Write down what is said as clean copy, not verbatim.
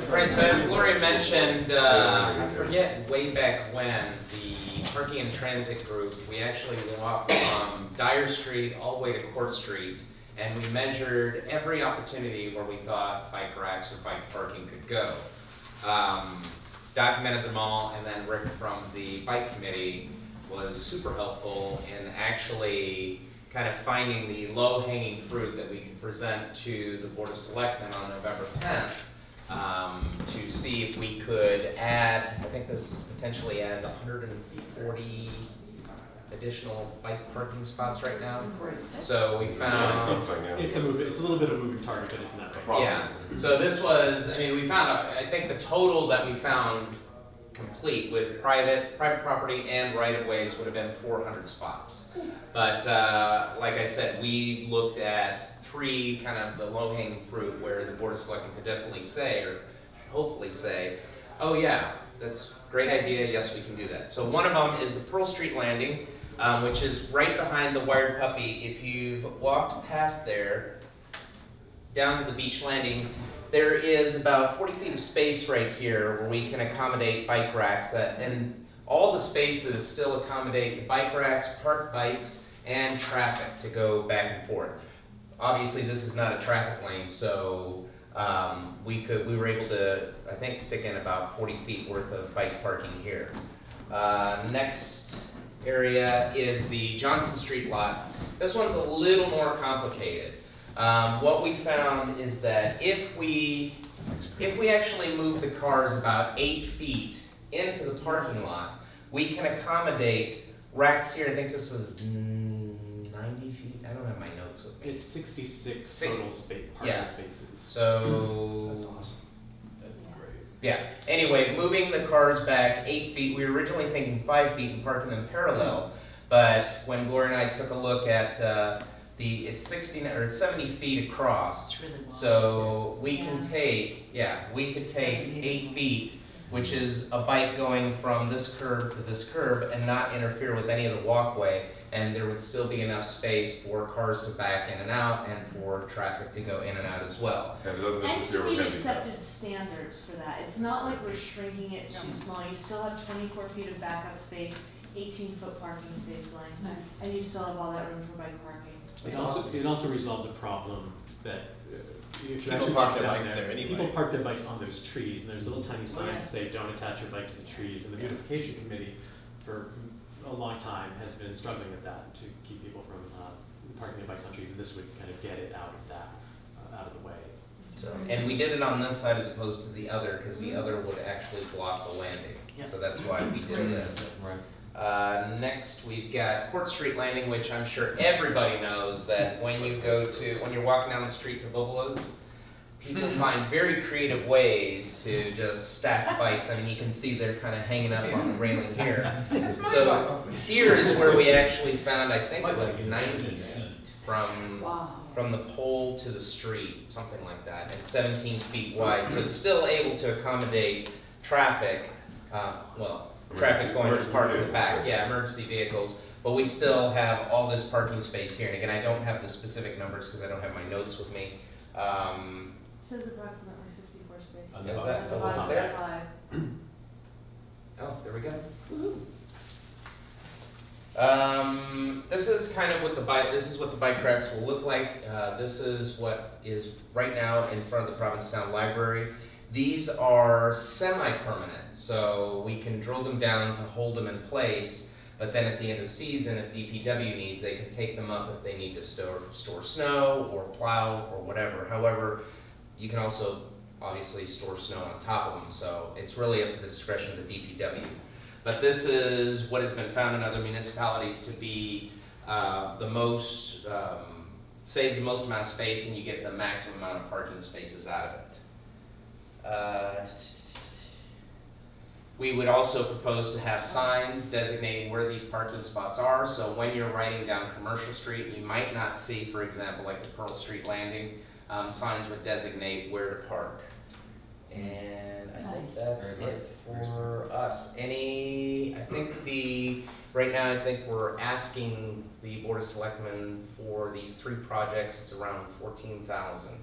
Right, so as Gloria mentioned, I forget way back when, the Parking and Transit Group, we actually walked from Dyer Street all the way to Court Street, and we measured every opportunity where we thought bike racks or bike parking could go. Documented them all, and then Rick from the bike committee was super helpful in actually kind of finding the low-hanging fruit that we could present to the Board of Selectmen on November 10th to see if we could add, I think this potentially adds 140 additional bike parking spots right now. 46. So we found... It's a little bit of a moving target, but it's not right. Yeah, so this was, I mean, we found, I think the total that we found complete with private property and right-of-ways would have been 400 spots. But like I said, we looked at three kind of the low-hanging fruit where the Board of Selectmen could definitely say, or hopefully say, oh yeah, that's a great idea, yes we can do that. So one of them is the Pearl Street Landing, which is right behind the Wired Puppy. If you've walked past there, down to the beach landing, there is about 40 feet of space right here where we can accommodate bike racks, and all the spaces still accommodate the bike racks, parked bikes, and traffic to go back and forth. Obviously this is not a traffic lane, so we were able to, I think, stick in about 40 feet worth of bike parking here. Next area is the Johnson Street lot. This one's a little more complicated. What we found is that if we actually move the cars about 8 feet into the parking lot, we can accommodate racks here. I think this is 90 feet. I don't have my notes with me. It's 66 total parking spaces. So that's awesome. That's great. Yeah. Anyway, moving the cars back 8 feet. We were originally thinking 5 feet and parking them parallel, but when Gloria and I took a look at it's 70 feet across. It's really long. So we can take, we could take 8 feet, which is a bike going from this curb to this curb and not interfere with any of the walkway, and there would still be enough space for cars to back in and out and for traffic to go in and out as well. And it doesn't And interfere to with meet any accepted standards for that. It's not like we're shrinking it too small. You still have 24 feet of backup space, 18-foot parking space lengths, and you still have all that room for bike parking. It also resolves a problem that if you People actually park walk their down bikes there anyway. people park their bikes on those trees, and there's little tiny signs that Yes. say don't attach your bike to the trees. And the beautification committee for a long time has been struggling with that to keep people from parking their bikes on trees, and this would kind of get it out of that, out of the way. So, and we did it on this side as opposed to the other, because the other would actually block the landing. Yep. So that's why we did this. Right. Next, we've got Court Street Landing, which I'm sure everybody knows that when you're walking down the street to Bubala's, people find very creative ways to just stack bikes. I mean, you can see they're kind of hanging up on the railing here. So here is where we actually found, I think it was 90 feet from the pole to the street, something like that, and 17 feet wide. So it's still able to accommodate traffic, traffic going to park in the back, emergency vehicles, but we still have all this parking space here. And again, I don't have the specific numbers because I don't have my notes with me. It says approximately 54 spaces. On the That's bottom. the Is bottom of that the there? slide. Oh, there we go. Woohoo. This is kind of what the bike racks will look like. This is what is right now in front of the Provincetown Library. These are semi-permanent, so we can drill them down to hold them in place, but then at the end of the season, if DPW needs, they can take them up if they need to store snow or plow or whatever. However, you can also obviously store snow on top of them, so it's really up to the discretion of the DPW. But this is what has been found in other municipalities to be saves the most amount of space, and you get the maximum amount of parking spaces out of it. We would also propose to have signs designating where these parking spots are, so when you're riding down Commercial Street, you might not see, for example, like the Pearl Street Landing, signs would designate where to park. And I think that's it for us. Right now I think we're asking the Board of Selectmen for these 3 projects, it's around $14,000.